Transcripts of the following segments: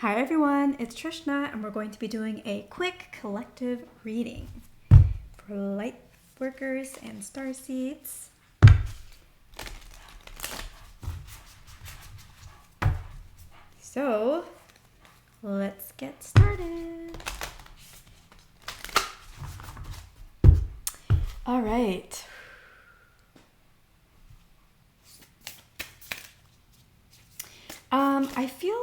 Hi everyone, it's Trishna and we're going to be doing a quick collective reading for Lightworkers and Starseeds. So, let's get started. All right. I feel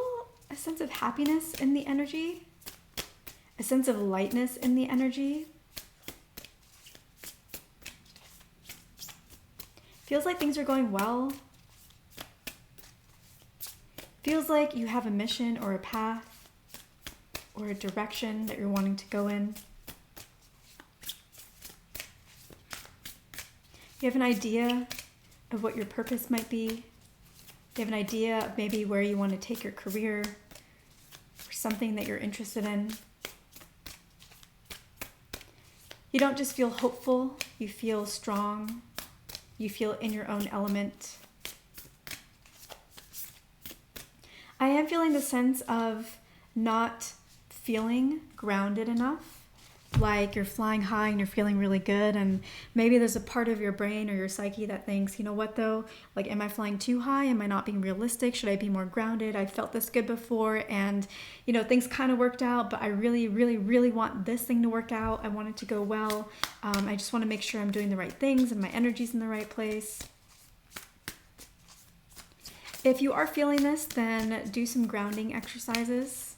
a sense of happiness in the energy, a sense of lightness in the energy. Feels like things are going well. Feels like you have a mission or a path or a direction that you're wanting to go in. You have an idea of what your purpose might be. You have an idea of maybe where you want to take your career or something that you're interested in. You don't just feel hopeful, you feel strong. You feel in your own element. I am feeling the sense of not feeling grounded enough. Like you're flying high and you're feeling really good, and maybe there's a part of your brain or your psyche that thinks, you know what though, like am I flying too high? Am I not being realistic? Should I be more grounded? I felt this good before and things kind of worked out, but I really want this thing to work out. I want it to go well. I just want to make sure I'm doing the right things and my energy's in the right place. If you are feeling this, then do some grounding exercises.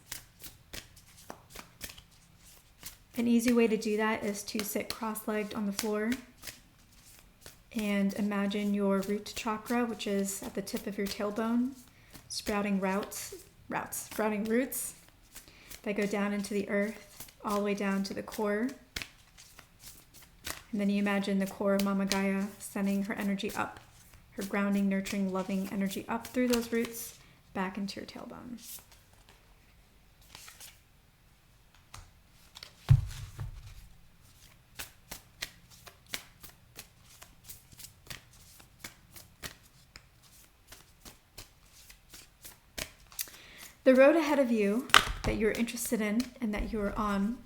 An easy way to do that is to sit cross-legged on the floor and imagine your root chakra, which is at the tip of your tailbone, sprouting roots that go down into the earth, all the way down to the core. And then you imagine the core of Mama Gaia sending her energy up, her grounding, nurturing, loving energy up through those roots, back into your tailbone. The road ahead of you that you're interested in and that you're on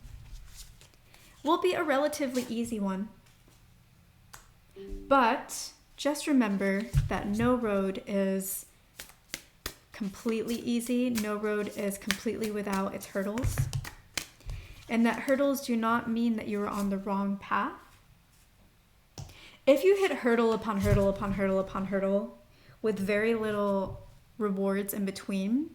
will be a relatively easy one. But just remember that no road is completely easy. No road is completely without its hurdles. And that hurdles do not mean that you are on the wrong path. If you hit hurdle upon hurdle upon hurdle upon hurdle with very little rewards in between,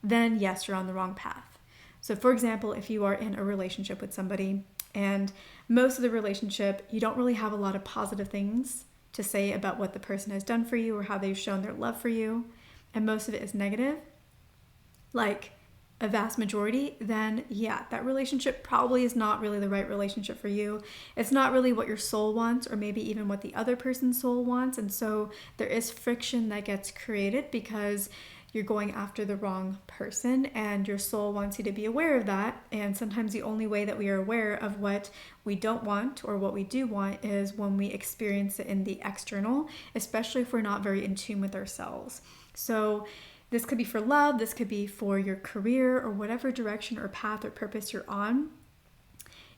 then yes, you're on the wrong path. So for example, if you are in a relationship with somebody and most of the relationship, you don't really have a lot of positive things to say about what the person has done for you or how they've shown their love for you, and most of it is negative, like a vast majority, then yeah, that relationship probably is not really the right relationship for you. It's not really what your soul wants, or maybe even what the other person's soul wants. And so there is friction that gets created because you're going after the wrong person, and your soul wants you to be aware of that. And sometimes the only way that we are aware of what we don't want or what we do want is when we experience it in the external, especially if we're not very in tune with ourselves. So this could be for love, this could be for your career or whatever direction or path or purpose you're on.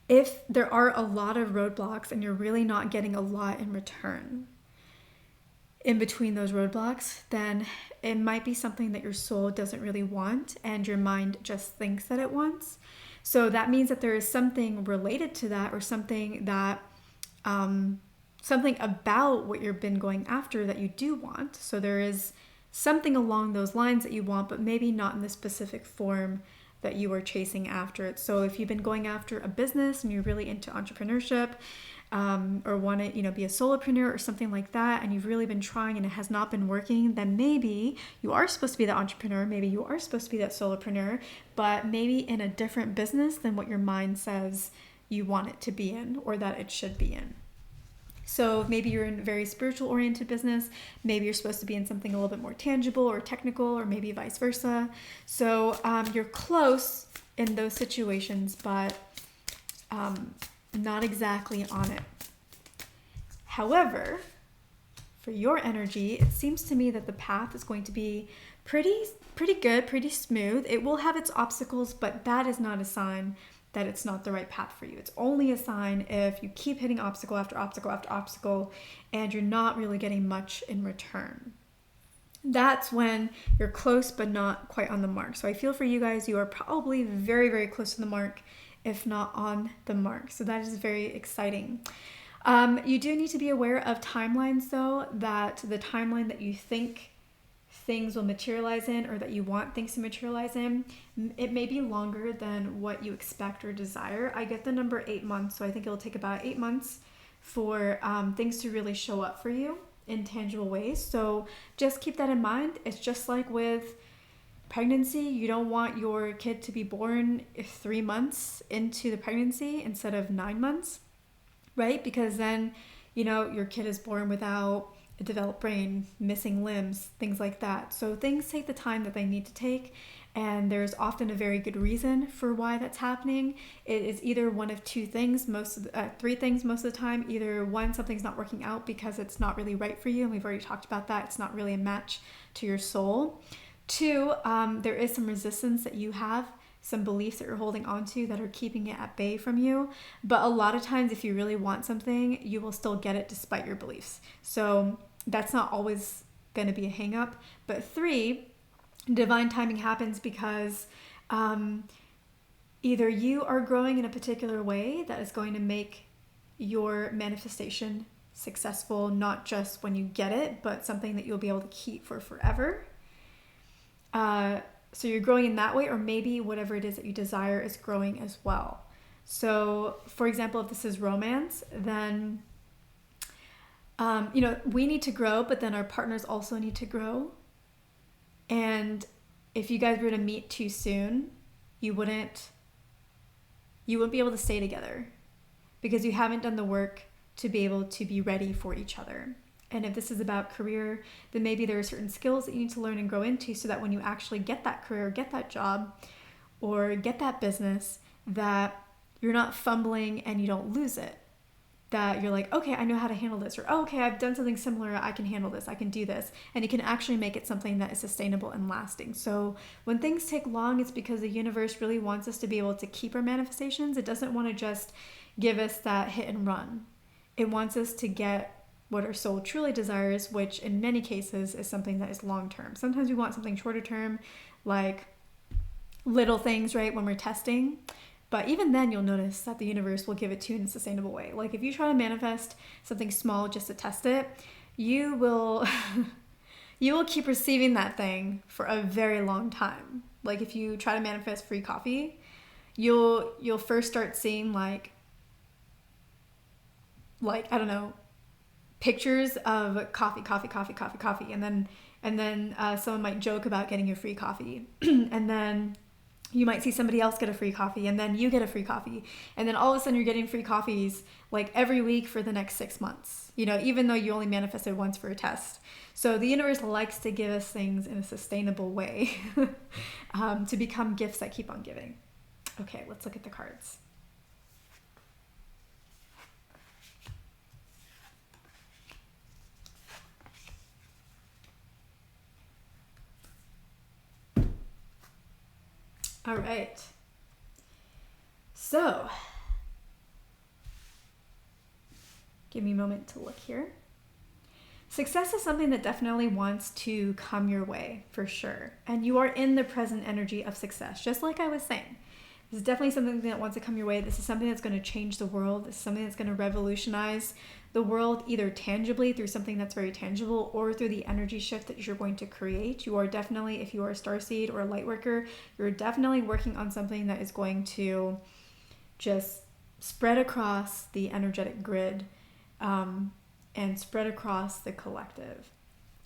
If there are a lot of roadblocks and you're really not getting a lot in return in between those roadblocks, then it might be something that your soul doesn't really want and your mind just thinks that it wants. So that means that there is something related to that, or something that something about what you've been going after that you do want. So there is something along those lines that you want, but maybe not in the specific form that you are chasing after it. So if you've been going after a business and you're really into entrepreneurship, or want to, be a solopreneur or something like that, and you've really been trying and it has not been working, then maybe you are supposed to be the entrepreneur, maybe you are supposed to be that solopreneur, but maybe in a different business than what your mind says you want it to be in or that it should be in. So maybe you're in a very spiritual oriented business, maybe you're supposed to be in something a little bit more tangible or technical, or maybe vice versa. So you're close in those situations, but not exactly on it. However, for your energy, it seems to me that the path is going to be Pretty good, pretty smooth. It will have its obstacles, but that is not a sign that it's not the right path for you. It's only a sign if you keep hitting obstacle after obstacle after obstacle and you're not really getting much in return. That's when you're close but not quite on the mark. So I feel for you guys, you are probably very, very close to the mark, if not on the mark. So that is very exciting. You do need to be aware of timelines, though, that the timeline that you think things will materialize in, or that you want things to materialize in, it may be longer than what you expect or desire. I get the number 8 months, so I think it'll take about 8 months for things to really show up for you in tangible ways. So just keep that in mind. It's just like with pregnancy. You don't want your kid to be born 3 months into the pregnancy instead of 9 months, right? Because then, your kid is born without a developed brain, missing limbs, things like that. So things take the time that they need to take, and there's often a very good reason for why that's happening. It is either one of two things, three things most of the time. Either one, something's not working out because it's not really right for you, and we've already talked about that. It's not really a match to your soul. Two, there is some resistance that you have, some beliefs that you're holding on to that are keeping it at bay from you. But a lot of times, if you really want something, you will still get it despite your beliefs. So that's not always going to be a hang up. But three, divine timing happens because either you are growing in a particular way that is going to make your manifestation successful, not just when you get it, but something that you'll be able to keep for forever. So you're growing in that way, or maybe whatever it is that you desire is growing as well. So, for example, if this is romance, then, we need to grow, but then our partners also need to grow. And if you guys were to meet too soon, you wouldn't be able to stay together because you haven't done the work to be able to be ready for each other. And if this is about career, then maybe there are certain skills that you need to learn and grow into so that when you actually get that career, get that job, or get that business, that you're not fumbling and you don't lose it. That you're like, okay, I know how to handle this, or oh, okay, I've done something similar, I can handle this, I can do this. And you can actually make it something that is sustainable and lasting. So when things take long, it's because the universe really wants us to be able to keep our manifestations. It doesn't want to just give us that hit and run. It wants us to get what our soul truly desires, which in many cases is something that is long-term. Sometimes we want something shorter term, like little things, right, when we're testing. But even then, you'll notice that the universe will give it to you in a sustainable way. Like if you try to manifest something small just to test it, you will keep receiving that thing for a very long time. Like if you try to manifest free coffee, you'll first start seeing like I don't know, pictures of coffee, and then someone might joke about getting a free coffee, and then you might see somebody else get a free coffee, and then you get a free coffee, and then all of a sudden you're getting free coffees like every week for the next 6 months, even though you only manifested once for a test. So the universe likes to give us things in a sustainable way to become gifts that keep on giving. Okay, let's look at the cards. All right. So, give me a moment to look here. Success is something that definitely wants to come your way, for sure. And you are in the present energy of success, just like I was saying. This is definitely something that wants to come your way. This is something that's going to change the world. This is something that's going to revolutionize the world, either tangibly through something that's very tangible or through the energy shift that you're going to create. You are definitely, if you are a starseed or a lightworker, you're definitely working on something that is going to just spread across the energetic grid and spread across the collective.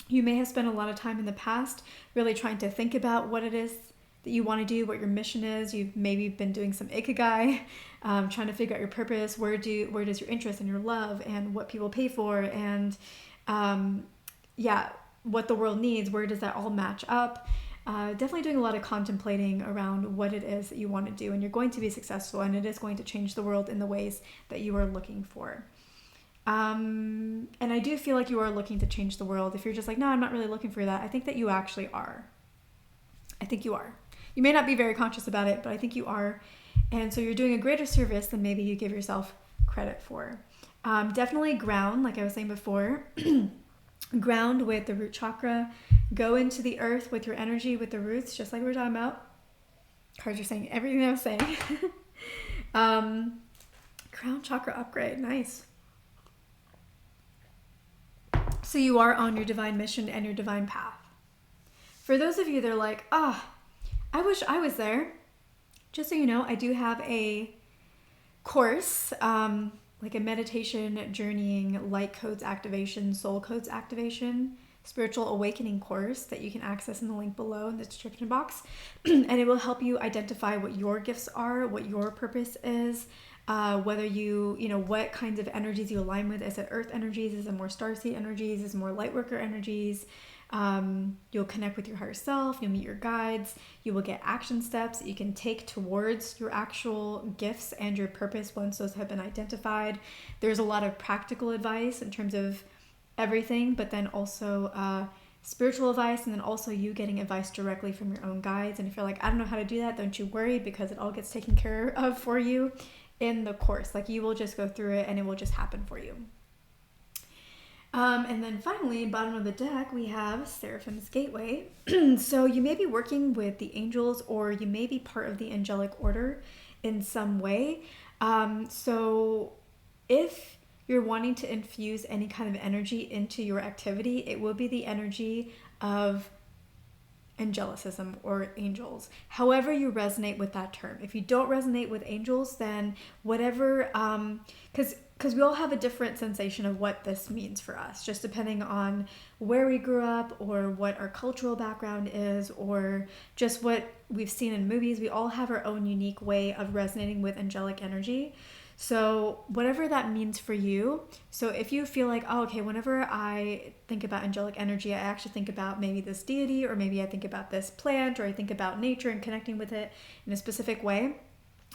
You may have spent a lot of time in the past really trying to think about what it is that you want to do, what your mission is. You've maybe been doing some ikigai, trying to figure out your purpose. Where does your interest and your love and what people pay for and what the world needs, where does that all match up? Definitely doing a lot of contemplating around what it is that you want to do, and you're going to be successful, and it is going to change the world in the ways that you are looking for. And I do feel like you are looking to change the world. If you're just like, no, I'm not really looking for that, I think that you actually are. I think you are. You may not be very conscious about it, but I think you are. And so you're doing a greater service than maybe you give yourself credit for. Definitely ground, like I was saying before. Ground with the root chakra. Go into the earth with your energy, with the roots, just like we were talking about. Cards are saying everything I was saying. Crown chakra upgrade. Nice. So you are on your divine mission and your divine path. For those of you that are like, I wish I was there. Just so you know, I do have a course, like a meditation, journeying, light codes activation, soul codes activation, spiritual awakening course that you can access in the link below in the description box. And it will help you identify what your gifts are, what your purpose is, whether you know, what kinds of energies you align with. Is it earth energies? Is it more starseed energies? Is it more lightworker energies? You'll connect with your higher self, you'll meet your guides, you will get action steps that you can take towards your actual gifts and your purpose once those have been identified. There's a lot of practical advice in terms of everything, but then also spiritual advice, and then also you getting advice directly from your own guides. And if you're like, I don't know how to do that, don't you worry, because it all gets taken care of for you in the course. Like, you will just go through it and it will just happen for you. And then finally, bottom of the deck, we have Seraphim's Gateway. So you may be working with the angels, or you may be part of the angelic order in some way. So if you're wanting to infuse any kind of energy into your activity, it will be the energy of angelicism or angels, however you resonate with that term. If you don't resonate with angels, then whatever, because we all have a different sensation of what this means for us, just depending on where we grew up or what our cultural background is, or just what we've seen in movies. We all have our own unique way of resonating with angelic energy. So whatever that means for you. So if you feel like, oh, okay, whenever I think about angelic energy, I actually think about maybe this deity, or maybe I think about this plant, or I think about nature and connecting with it in a specific way.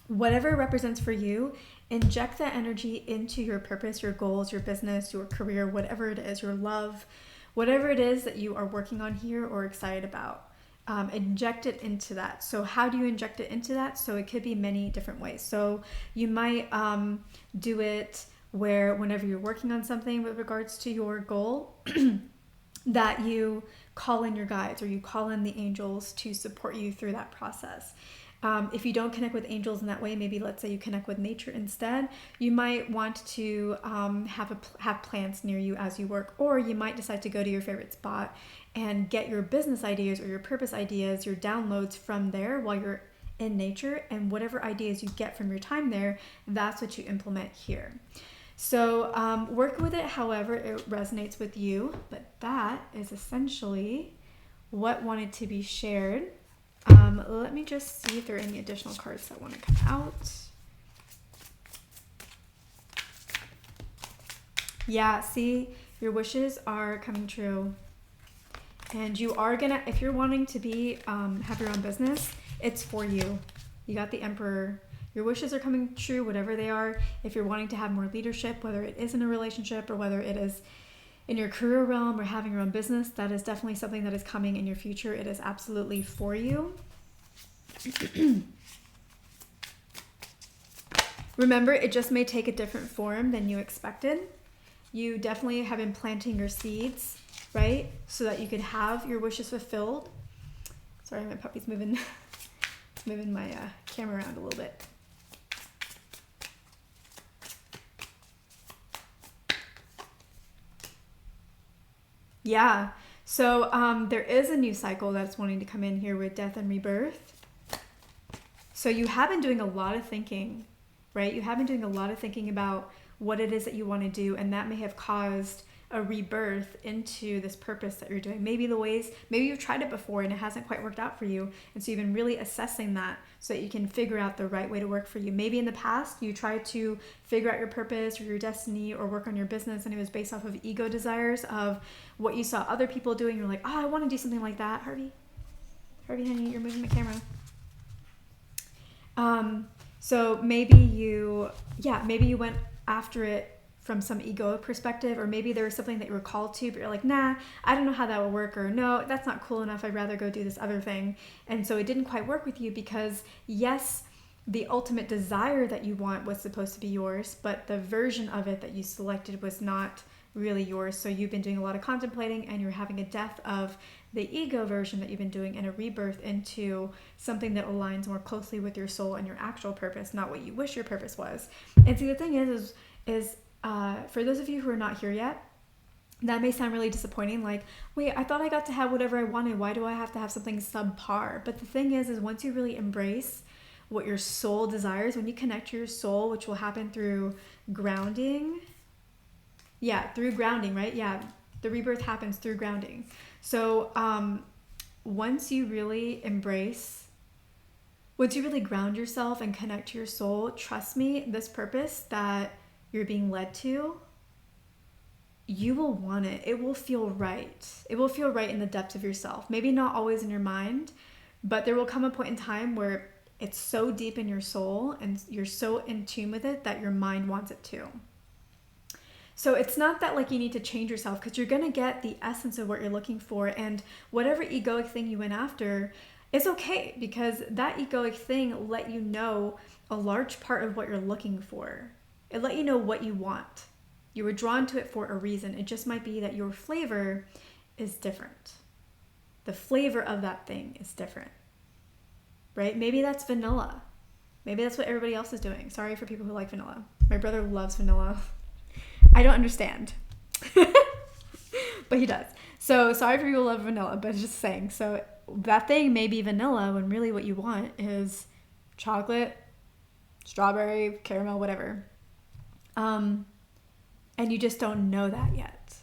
Whatever it represents for you, inject that energy into your purpose, your goals, your business, your career, whatever it is, your love, whatever it is that you are working on here or excited about. Inject it into that. So how do you inject it into that? So it could be many different ways. So you might do it where whenever you're working on something with regards to your goal, that you call in your guides, or you call in the angels to support you through that process. If you don't connect with angels in that way, maybe let's say you connect with nature instead, you might want to have plants near you as you work, or you might decide to go to your favorite spot and get your business ideas or your purpose ideas, your downloads from there while you're in nature, and whatever ideas you get from your time there, that's what you implement here. So work with it however it resonates with you, but that is essentially what wanted to be shared. Let me just see if there are any additional cards that want to come out. Yeah, see, your wishes are coming true. And you are gonna, if you're wanting to be, have your own business, it's for you. You got the Emperor. Your wishes are coming true, whatever they are. If you're wanting to have more leadership, whether it is in a relationship or whether it is in your career realm or having your own business, that is definitely something that is coming in your future. It is absolutely for you. Remember, it just may take a different form than you expected. You definitely have been planting your seeds, right? So that you could have your wishes fulfilled. Sorry, my puppy's moving my camera around a little bit. Yeah, so there is a new cycle that's wanting to come in here with death and rebirth. So you have been doing a lot of thinking, right? You have been doing a lot of thinking about what it is that you want to do, and that may have caused a rebirth into this purpose that you're doing. Maybe you've tried it before and it hasn't quite worked out for you, and so you've been really assessing that so that you can figure out the right way to work for you. Maybe in the past you tried to figure out your purpose or your destiny or work on your business, and it was based off of ego desires of what you saw other people doing. You're like, oh, I want to do something like that. Harvey, honey, you're moving the camera. So maybe you went after it from some egoic perspective, or maybe there was something that you were called to, but you're like, nah, I don't know how that will work, or no, that's not cool enough, I'd rather go do this other thing. And so it didn't quite work with you because, yes, the ultimate desire that you want was supposed to be yours, but the version of it that you selected was not really yours. So you've been doing a lot of contemplating, and you're having a death of the ego version that you've been doing and a rebirth into something that aligns more closely with your soul and your actual purpose, not what you wish your purpose was. And see, the thing is for those of you who are not here yet, that may sound really disappointing. Like, wait, I thought I got to have whatever I wanted. Why do I have to have something subpar? But the thing is once you really embrace what your soul desires, when you connect to your soul, which will happen through grounding. Yeah, through grounding, right? Yeah, the rebirth happens through grounding. So once you really ground yourself and connect to your soul, trust me, this purpose that you're being led to, you will want it. It will feel right. It will feel right in the depths of yourself. Maybe not always in your mind, but there will come a point in time where it's so deep in your soul and you're so in tune with it that your mind wants it too. So it's not that like you need to change yourself, because you're going to get the essence of what you're looking for, and whatever egoic thing you went after is okay, because that egoic thing let you know a large part of what you're looking for. It let you know what you want. You were drawn to it for a reason. It just might be that your flavor is different. The flavor of that thing is different, right? Maybe that's vanilla. Maybe that's what everybody else is doing. Sorry for people who like vanilla. My brother loves vanilla. I don't understand, but he does. So sorry for people who love vanilla, but just saying. So that thing may be vanilla when really what you want is chocolate, strawberry, caramel, whatever. And you just don't know that yet.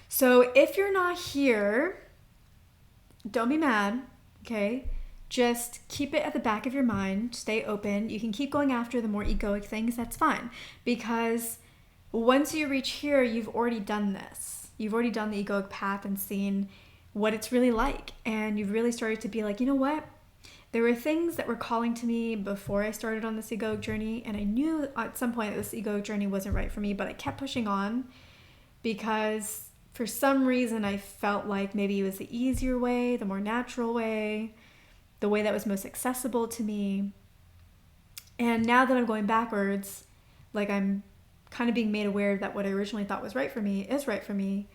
So if you're not here, don't be mad, okay? Just keep it at the back of your mind. Stay open. You can keep going after the more egoic things. That's fine, because once you reach here, you've already done this. You've already done the egoic path and seen what it's really like. And you've really started to be like, you know what? There were things that were calling to me before I started on this egoic journey. And I knew at some point that this egoic journey wasn't right for me, but I kept pushing on because for some reason I felt like maybe it was the easier way, the more natural way, the way that was most accessible to me. And now that I'm going backwards, like I'm kind of being made aware that what I originally thought was right for me is right for me,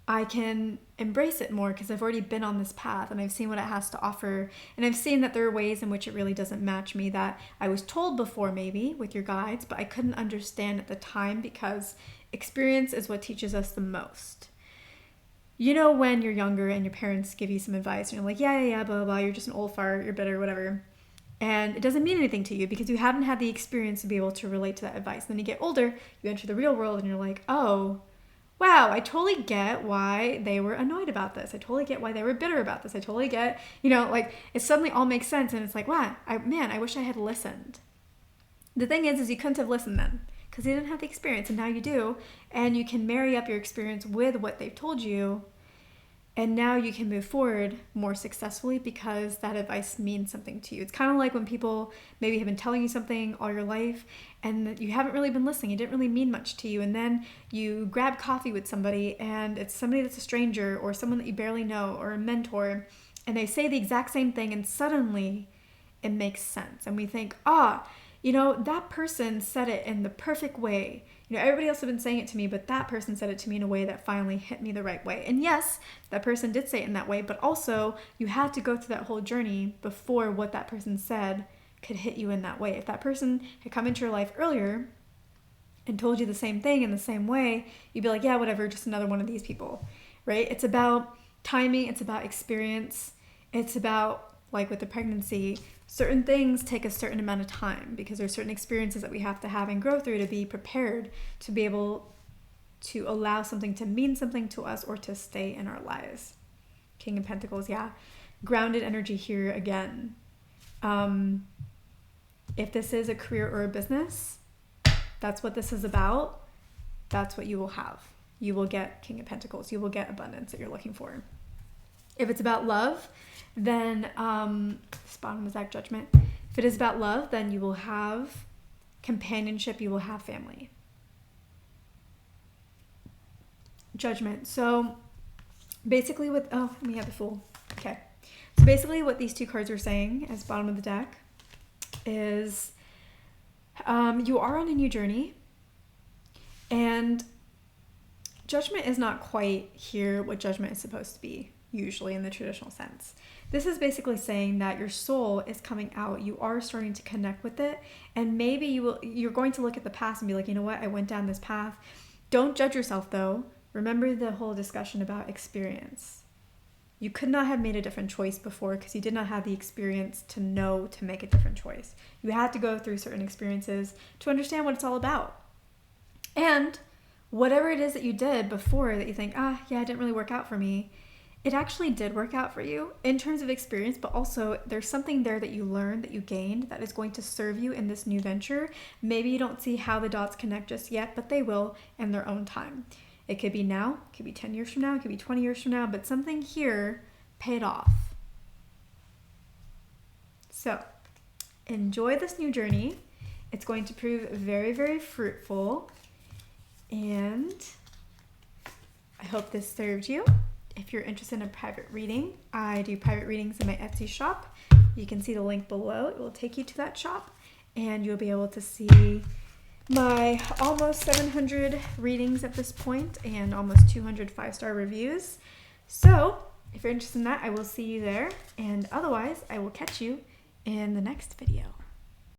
I can embrace it more because I've already been on this path and I've seen what it has to offer. And I've seen that there are ways in which it really doesn't match me that I was told before maybe with your guides, but I couldn't understand at the time because experience is what teaches us the most. You know, when you're younger and your parents give you some advice and you're like, yeah, blah, blah, blah, you're just an old fart, you're bitter, whatever. And it doesn't mean anything to you because you haven't had the experience to be able to relate to that advice. Then you get older, you enter the real world and you're like, oh, wow, I totally get why they were annoyed about this. I totally get why they were bitter about this. I totally get, like it suddenly all makes sense. And it's like, wow, I wish I had listened. The thing is you couldn't have listened then because you didn't have the experience, and now you do. And you can marry up your experience with what they've told you. And now you can move forward more successfully because that advice means something to you. It's kind of like when people maybe have been telling you something all your life and you haven't really been listening. It didn't really mean much to you. And then you grab coffee with somebody and it's somebody that's a stranger or someone that you barely know or a mentor, and they say the exact same thing and suddenly it makes sense. And we think, that person said it in the perfect way. Everybody else had been saying it to me, but that person said it to me in a way that finally hit me the right way. And yes, that person did say it in that way, but also you had to go through that whole journey before what that person said could hit you in that way. If that person had come into your life earlier and told you the same thing in the same way, you'd be like, yeah, whatever, just another one of these people, right? It's about timing. It's about experience. It's about, like with the pregnancy, certain things take a certain amount of time because there's certain experiences that we have to have and grow through to be prepared to be able to allow something to mean something to us or to stay in our lives. King of Pentacles, yeah. Grounded energy here again. If this is a career or a business, that's what this is about. That's what you will have. You will get King of Pentacles. You will get abundance that you're looking for. If it's about love, then bottom exact judgment. If it is about love, then you will have companionship, you will have family. Judgment. So basically we have the Fool. Okay. So basically what these two cards are saying as bottom of the deck is you are on a new journey, and Judgment is not quite here what Judgment is supposed to be, usually in the traditional sense. This is basically saying that your soul is coming out. You are starting to connect with it, and maybe you're going to look at the past and be like, you know what, I went down this path. Don't judge yourself though. Remember the whole discussion about experience. You could not have made a different choice before because you did not have the experience to know to make a different choice. You had to go through certain experiences to understand what it's all about. And whatever it is that you did before that you think, yeah, it didn't really work out for me, it actually did work out for you in terms of experience, but also there's something there that you learned, that you gained, that is going to serve you in this new venture. Maybe you don't see how the dots connect just yet, but they will in their own time. It could be now, it could be 10 years from now, it could be 20 years from now, but something here paid off. So enjoy this new journey. It's going to prove very, very fruitful. And I hope this served you. If you're interested in a private reading, I do private readings in my Etsy shop. You can see the link below. It will take you to that shop, and you'll be able to see my almost 700 readings at this point and almost 200 5-star reviews. So if you're interested in that, I will see you there. And otherwise, I will catch you in the next video.